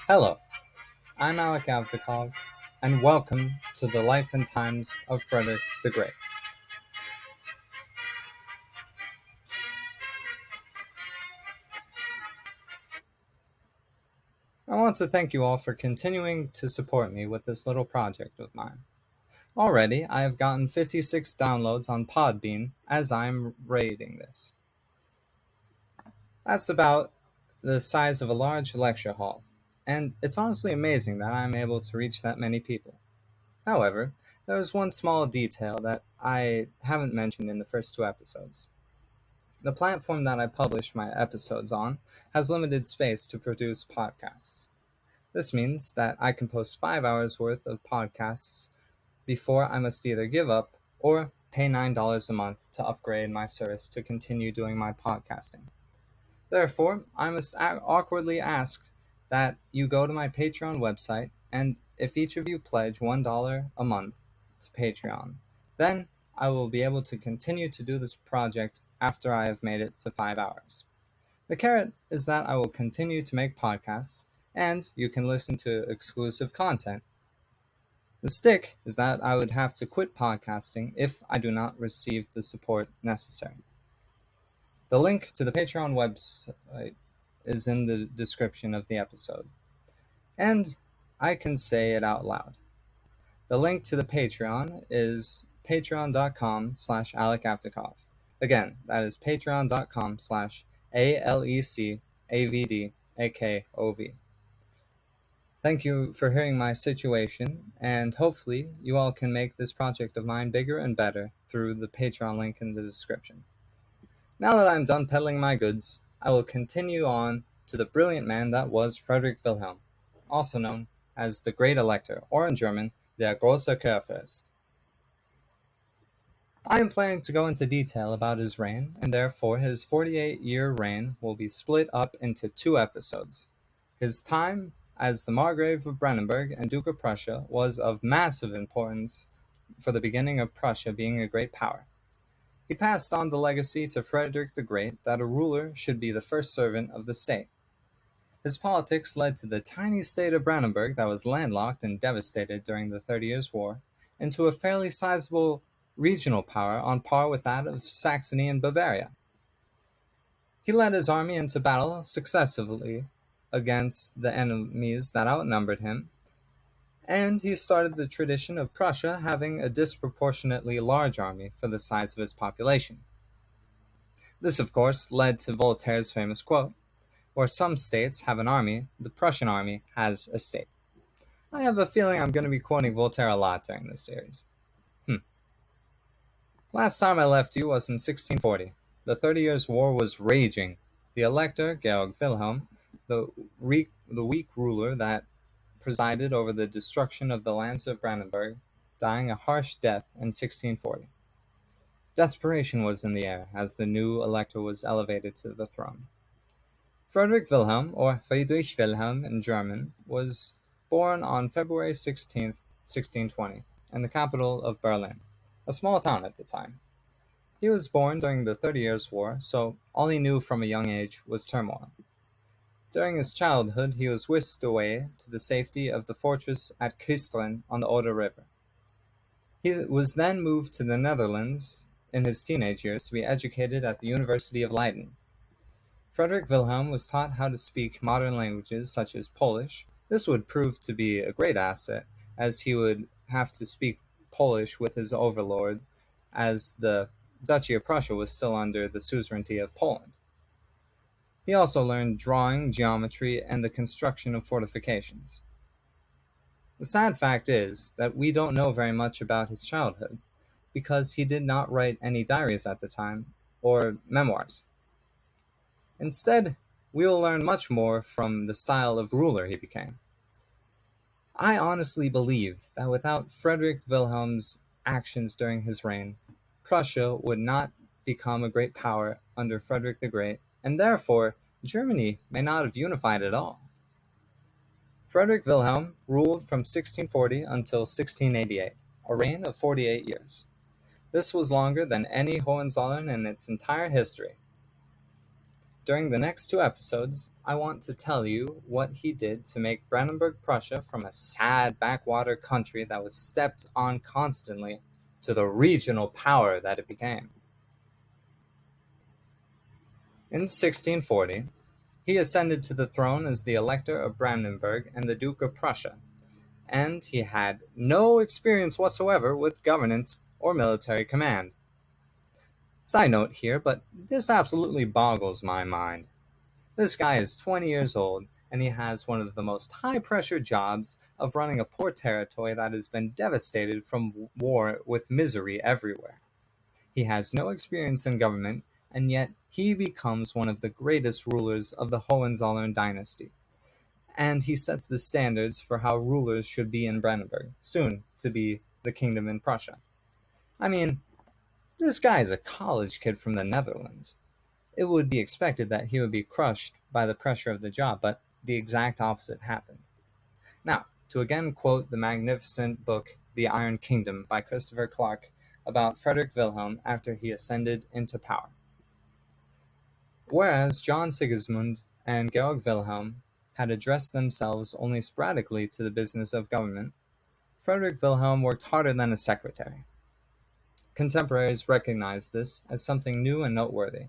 Hello, I'm Alec Avdakov, and welcome to the Life and Times of Frederick the Great. I want to thank you all for continuing to support me with this little project of mine. Already, I have gotten 56 downloads on Podbean as I'm rating this. That's about the size of a large lecture hall, and it's honestly amazing that I'm able to reach that many people. However, there is one small detail that I haven't mentioned in the first two episodes. The platform that I publish my episodes on has limited space to produce podcasts. This means that I can post 5 hours worth of podcasts before I must either give up or pay $9 a month to upgrade my service to continue doing my podcasting. Therefore, I must awkwardly ask that you go to my Patreon website, and if each of you pledge $1 a month to Patreon, then I will be able to continue to do this project after I have made it to 5 hours. The carrot is that I will continue to make podcasts, and you can listen to exclusive content. The stick is that I would have to quit podcasting if I do not receive the support necessary. The link to the Patreon website is in the description of the episode. And I can say it out loud. The link to the Patreon is patreon.com/AlecAvdakov. Again, that is patreon.com/AlecAvdakov. Thank you for hearing my situation, and hopefully you all can make this project of mine bigger and better through the Patreon link in the description. Now that I'm done peddling my goods, I will continue on to the brilliant man that was Frederick Wilhelm, also known as the Great Elector, or in German, der große Kurfürst. I am planning to go into detail about his reign, and therefore his 48-year reign will be split up into two episodes. His time as the Margrave of Brandenburg and Duke of Prussia was of massive importance for the beginning of Prussia being a great power. He passed on the legacy to Frederick the Great that a ruler should be the first servant of the state. His politics led to the tiny state of Brandenburg that was landlocked and devastated during the 30 Years' War into a fairly sizable regional power on par with that of Saxony and Bavaria. He led his army into battle successively against the enemies that outnumbered him, and he started the tradition of Prussia having a disproportionately large army for the size of its population. This, of course, led to Voltaire's famous quote, "Where some states have an army, the Prussian army has a state." I have a feeling I'm going to be quoting Voltaire a lot during this series. Last time I left you was in 1640. The 30 Years' War was raging. The Elector, Georg Wilhelm, the weak ruler that presided over the destruction of the lands of Brandenburg, dying a harsh death in 1640. Desperation was in the air as the new Elector was elevated to the throne. Frederick Wilhelm, or Friedrich Wilhelm in German, was born on February 16, 1620, in the capital of Berlin, a small town at the time. He was born during the 30 Years' War, so all he knew from a young age was turmoil. During his childhood, he was whisked away to the safety of the fortress at Kistrin on the Oder River. He was then moved to the Netherlands in his teenage years to be educated at the University of Leiden. Frederick Wilhelm was taught how to speak modern languages such as Polish. This would prove to be a great asset, as he would have to speak Polish with his overlord, as the Duchy of Prussia was still under the suzerainty of Poland. He also learned drawing, geometry, and the construction of fortifications. The sad fact is that we don't know very much about his childhood, because he did not write any diaries at the time, or memoirs. Instead, we will learn much more from the style of ruler he became. I honestly believe that without Frederick Wilhelm's actions during his reign, Prussia would not become a great power under Frederick the Great, and therefore Germany may not have unified at all. Frederick Wilhelm ruled from 1640 until 1688, a reign of 48 years. This was longer than any Hohenzollern in its entire history. During the next two episodes, I want to tell you what he did to make Brandenburg Prussia from a sad backwater country that was stepped on constantly to the regional power that it became. In 1640, he ascended to the throne as the Elector of Brandenburg and the Duke of Prussia, and he had no experience whatsoever with governance or military command. Side note here, but this absolutely boggles my mind. This guy is 20 years old, and he has one of the most high-pressure jobs of running a poor territory that has been devastated from war with misery everywhere. He has no experience in government, and yet he becomes one of the greatest rulers of the Hohenzollern dynasty. And he sets the standards for how rulers should be in Brandenburg, soon to be the kingdom in Prussia. I mean, this guy is a college kid from the Netherlands. It would be expected that he would be crushed by the pressure of the job, but the exact opposite happened. Now, to again quote the magnificent book The Iron Kingdom by Christopher Clark about Frederick Wilhelm after he ascended into power. Whereas John Sigismund and Georg Wilhelm had addressed themselves only sporadically to the business of government, Frederick Wilhelm worked harder than a secretary. Contemporaries recognized this as something new and noteworthy.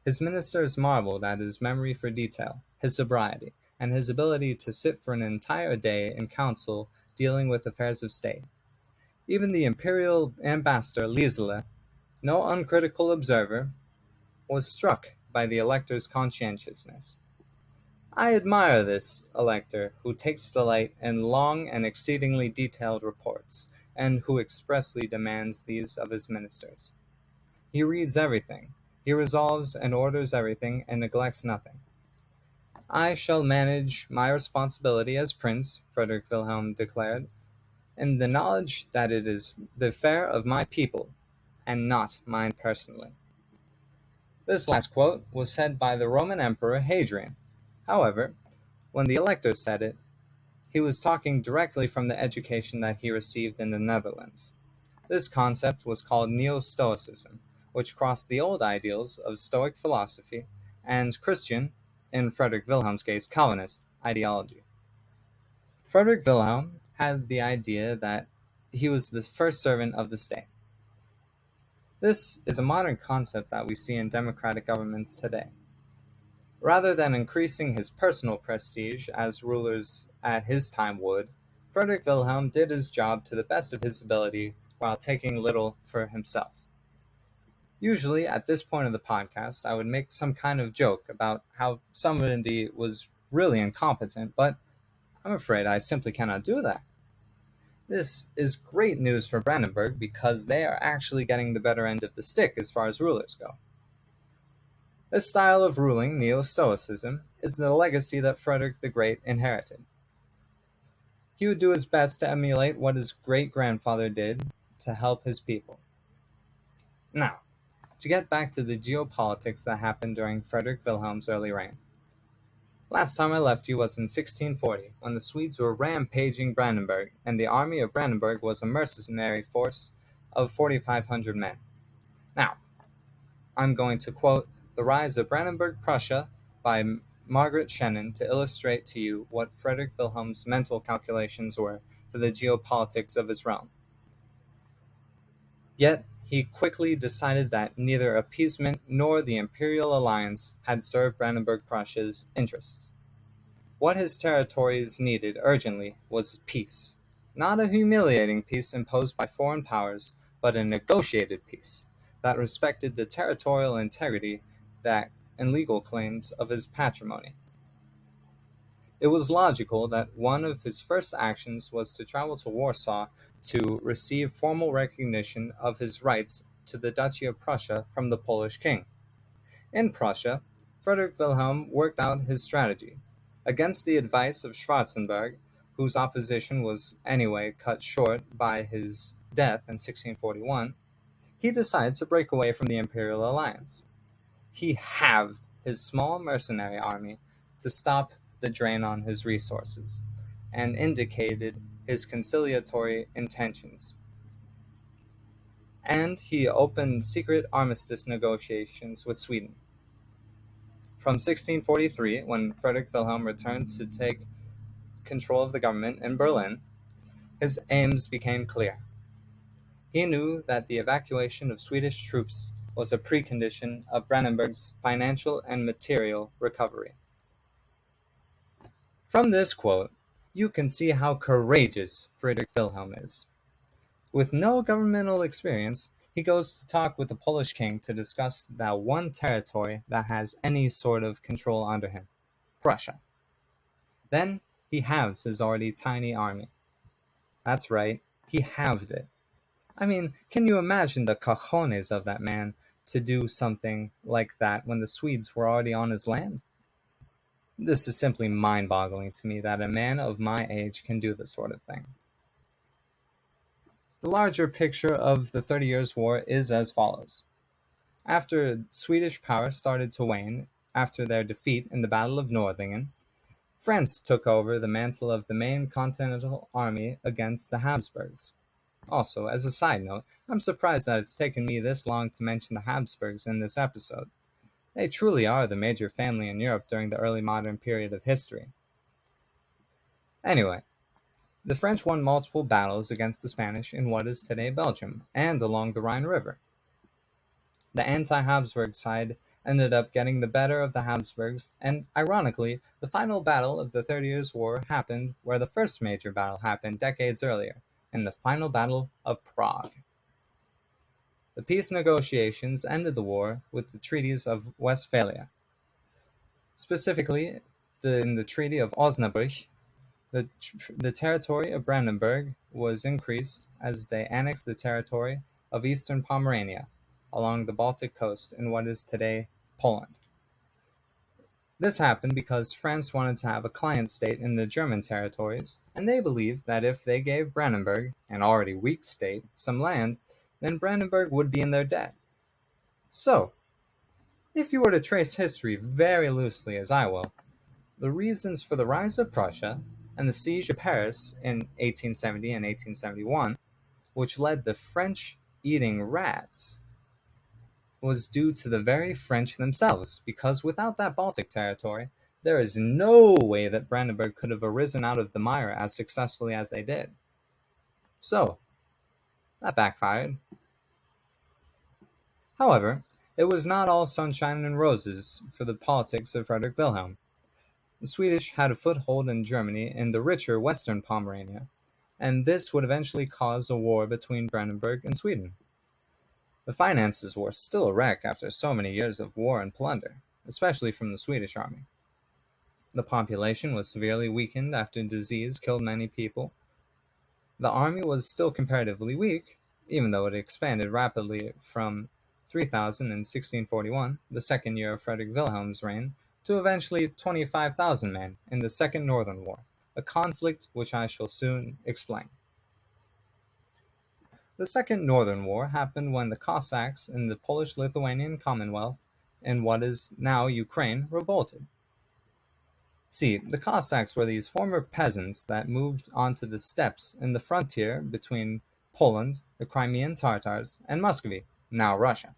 His ministers marveled at his memory for detail, his sobriety, and his ability to sit for an entire day in council dealing with affairs of state. Even the imperial ambassador Liesele, no uncritical observer, was struck by the elector's conscientiousness. I admire this elector who takes delight in long and exceedingly detailed reports, and who expressly demands these of his ministers. He reads everything, he resolves and orders everything, and neglects nothing. I shall manage my responsibility as prince, Frederick Wilhelm declared, in the knowledge that it is the affair of my people, and not mine personally. This last quote was said by the Roman Emperor Hadrian. However, when the elector said it, he was talking directly from the education that he received in the Netherlands. This concept was called Neo-Stoicism, which crossed the old ideals of Stoic philosophy and Christian, in Frederick Wilhelm's case, Calvinist ideology. Frederick Wilhelm had the idea that he was the first servant of the state. This is a modern concept that we see in democratic governments today. Rather than increasing his personal prestige as rulers at his time would, Frederick Wilhelm did his job to the best of his ability while taking little for himself. Usually, at this point of the podcast, I would make some kind of joke about how somebody was really incompetent, but I'm afraid I simply cannot do that. This is great news for Brandenburg because they are actually getting the better end of the stick as far as rulers go. This style of ruling, Neo-Stoicism, is the legacy that Frederick the Great inherited. He would do his best to emulate what his great-grandfather did to help his people. Now, to get back to the geopolitics that happened during Frederick Wilhelm's early reign. Last time I left you was in 1640, when the Swedes were rampaging Brandenburg, and the army of Brandenburg was a mercenary force of 4,500 men. Now, I'm going to quote The Rise of Brandenburg Prussia by Margaret Shannon to illustrate to you what Frederick Wilhelm's mental calculations were for the geopolitics of his realm. Yet, he quickly decided that neither appeasement nor the imperial alliance had served Brandenburg Prussia's interests. What his territories needed urgently was peace. Not a humiliating peace imposed by foreign powers, but a negotiated peace that respected the territorial integrity and legal claims of his patrimony. It was logical that one of his first actions was to travel to Warsaw to receive formal recognition of his rights to the Duchy of Prussia from the Polish king. In Prussia, Frederick Wilhelm worked out his strategy. Against the advice of Schwarzenberg, whose opposition was anyway cut short by his death in 1641, he decided to break away from the imperial alliance. He halved his small mercenary army to stop the drain on his resources, and indicated his conciliatory intentions. And he opened secret armistice negotiations with Sweden. From 1643, when Frederick Wilhelm returned to take control of the government in Berlin, his aims became clear. He knew that the evacuation of Swedish troops was a precondition of Brandenburg's financial and material recovery. From this quote, you can see how courageous Frederick Wilhelm is. With no governmental experience, he goes to talk with the Polish king to discuss that one territory that has any sort of control under him, Prussia. Then he halves his already tiny army. That's right, he halved it. I mean, can you imagine the cojones of that man to do something like that when the Swedes were already on his land? This is simply mind-boggling to me that a man of my age can do this sort of thing. The larger picture of the 30 Years' War is as follows. After Swedish power started to wane after their defeat in the Battle of Nordlingen, France took over the mantle of the main continental army against the Habsburgs. Also, as a side note, I'm surprised that it's taken me this long to mention the Habsburgs in this episode. They truly are the major family in Europe during the early modern period of history. Anyway, the French won multiple battles against the Spanish in what is today Belgium and along the Rhine River. The anti-Habsburg side ended up getting the better of the Habsburgs, and ironically, the final battle of the 30 Years' War happened where the first major battle happened decades earlier, in the final Battle of Prague. The peace negotiations ended the war with the treaties of Westphalia. Specifically, in the Treaty of Osnabrück, the territory of Brandenburg was increased as they annexed the territory of eastern Pomerania along the Baltic coast in what is today Poland. This happened because France wanted to have a client state in the German territories, and they believed that if they gave Brandenburg, an already weak state, some land, then Brandenburg would be in their debt. So, if you were to trace history very loosely as I will, the reasons for the rise of Prussia and the siege of Paris in 1870 and 1871, which led the French eating rats, was due to the very French themselves, because without that Baltic territory, there is no way that Brandenburg could have arisen out of the mire as successfully as they did. So, that backfired. However, it was not all sunshine and roses for the politics of Frederick Wilhelm. The Swedish had a foothold in Germany in the richer western Pomerania, and this would eventually cause a war between Brandenburg and Sweden. The finances were still a wreck after so many years of war and plunder, especially from the Swedish army. The population was severely weakened after disease killed many people. The army was still comparatively weak, even though it expanded rapidly from 3,000 in 1641, the second year of Frederick Wilhelm's reign, to eventually 25,000 men in the Second Northern War, a conflict which I shall soon explain. The Second Northern War happened when the Cossacks in the Polish-Lithuanian Commonwealth, in what is now Ukraine, revolted. See, the Cossacks were these former peasants that moved onto the steppes in the frontier between Poland, the Crimean Tatars, and Muscovy, now Russia.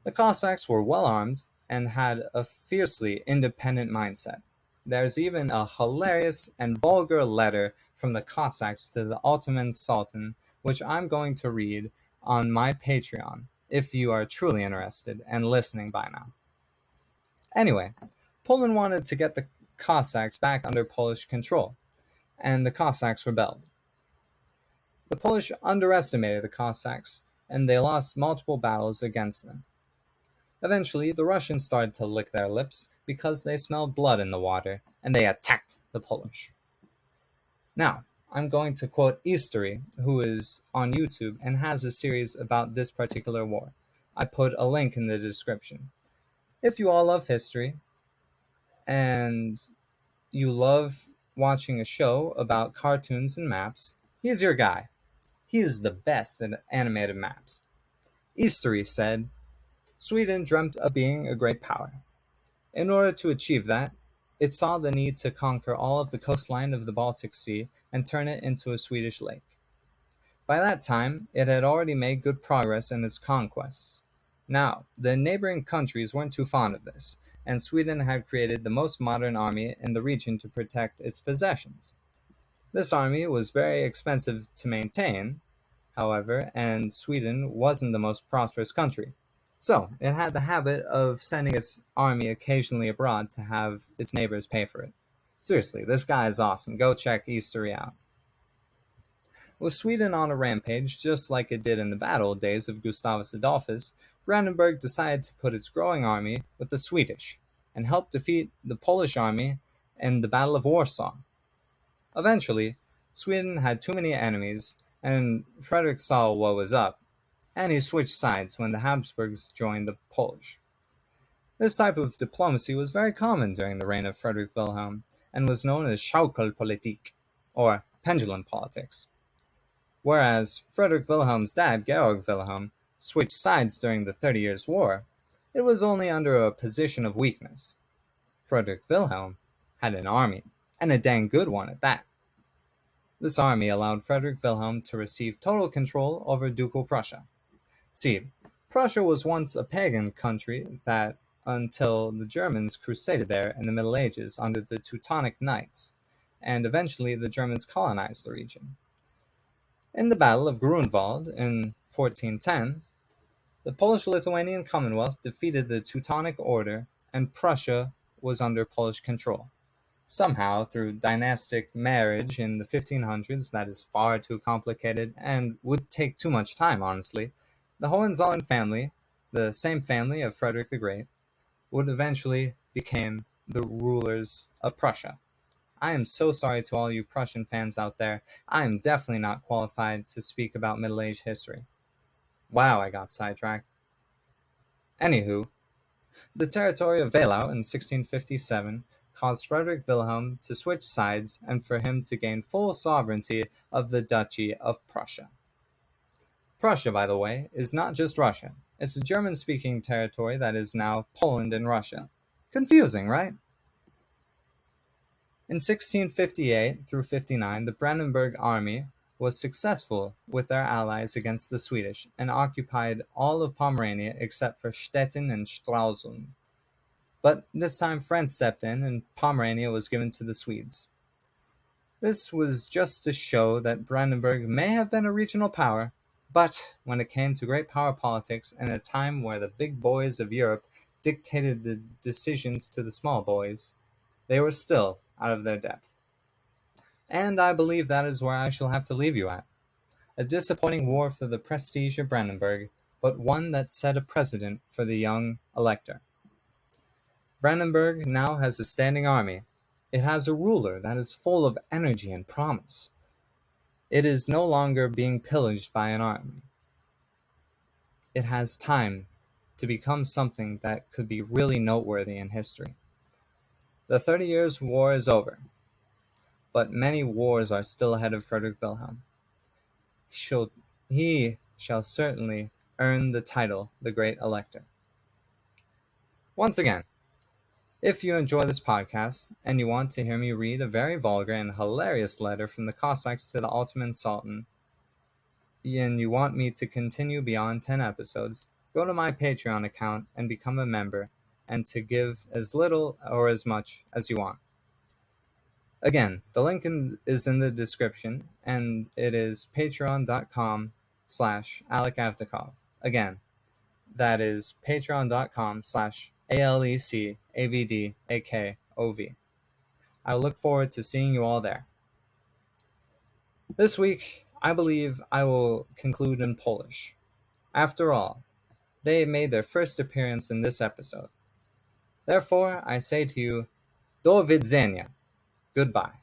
The Cossacks were well armed and had a fiercely independent mindset. There's even a hilarious and vulgar letter from the Cossacks to the Ottoman Sultan, which I'm going to read on my Patreon, if you are truly interested and listening by now. Anyway, Poland wanted to get the Cossacks back under Polish control, and the Cossacks rebelled. The Polish underestimated the Cossacks, and they lost multiple battles against them. Eventually, the Russians started to lick their lips because they smelled blood in the water, and they attacked the Polish. Now, I'm going to quote History, who is on YouTube and has a series about this particular war. I put a link in the description. If you all love history, and you love watching a show about cartoons and maps, he's your guy. He is the best at animated maps. History said, Sweden dreamt of being a great power. In order to achieve that, it saw the need to conquer all of the coastline of the Baltic Sea and turn it into a Swedish lake. By that time, it had already made good progress in its conquests. Now, the neighboring countries weren't too fond of this, and Sweden had created the most modern army in the region to protect its possessions. This army was very expensive to maintain, however, and Sweden wasn't the most prosperous country. So, it had the habit of sending its army occasionally abroad to have its neighbors pay for it. Seriously, this guy is awesome. Go check history out. With Sweden on a rampage, just like it did in the bad old days of Gustavus Adolphus, Brandenburg decided to put its growing army with the Swedish and help defeat the Polish army in the Battle of Warsaw. Eventually, Sweden had too many enemies, and Frederick saw what was up, and he switched sides when the Habsburgs joined the Polish. This type of diplomacy was very common during the reign of Frederick Wilhelm and was known as Schaukelpolitik, or pendulum politics. Whereas Frederick Wilhelm's dad, Georg Wilhelm, switched sides during the 30 Years' War, it was only under a position of weakness. Frederick Wilhelm had an army, and a dang good one at that. This army allowed Frederick Wilhelm to receive total control over Ducal Prussia. See, Prussia was once a pagan country that, until the Germans crusaded there in the Middle Ages under the Teutonic Knights, and eventually the Germans colonized the region. In the Battle of Grunwald in 1410, the Polish-Lithuanian Commonwealth defeated the Teutonic Order, and Prussia was under Polish control. Somehow, through dynastic marriage in the 1500s that is far too complicated and would take too much time, honestly, the Hohenzollern family, the same family of Frederick the Great, would eventually become the rulers of Prussia. I am so sorry to all you Prussian fans out there. I am definitely not qualified to speak about Middle Age history. Wow, I got sidetracked. Anywho, the territory of Wehlau in 1657 caused Frederick Wilhelm to switch sides and for him to gain full sovereignty of the Duchy of Prussia. Prussia, by the way, is not just Russia. It's a German-speaking territory that is now Poland and Russia. Confusing, right? In 1658 through 59, the Brandenburg army was successful with their allies against the Swedish and occupied all of Pomerania except for Stettin and Stralsund. But this time France stepped in and Pomerania was given to the Swedes. This was just to show that Brandenburg may have been a regional power, but when it came to great power politics in a time where the big boys of Europe dictated the decisions to the small boys, they were still out of their depth. And I believe that is where I shall have to leave you at. A disappointing war for the prestige of Brandenburg, but one that set a precedent for the young elector. Brandenburg now has a standing army. It has a ruler that is full of energy and promise. It is no longer being pillaged by an army. It has time to become something that could be really noteworthy in history. The 30 Years' War is over, but many wars are still ahead of Frederick Wilhelm. He shall certainly earn the title the Great Elector. Once again, if you enjoy this podcast and you want to hear me read a very vulgar and hilarious letter from the Cossacks to the Ottoman Sultan, and you want me to continue beyond 10 episodes, go to my Patreon account and become a member, and to give as little or as much as you want. Again, the link is in the description, and it is patreon.com/Alec Avdakov. Again, that is patreon.com/AlecAvdakov. I look forward to seeing you all there. This week, I believe I will conclude in Polish. After all, they made their first appearance in this episode. Therefore, I say to you, do widzenia. Goodbye.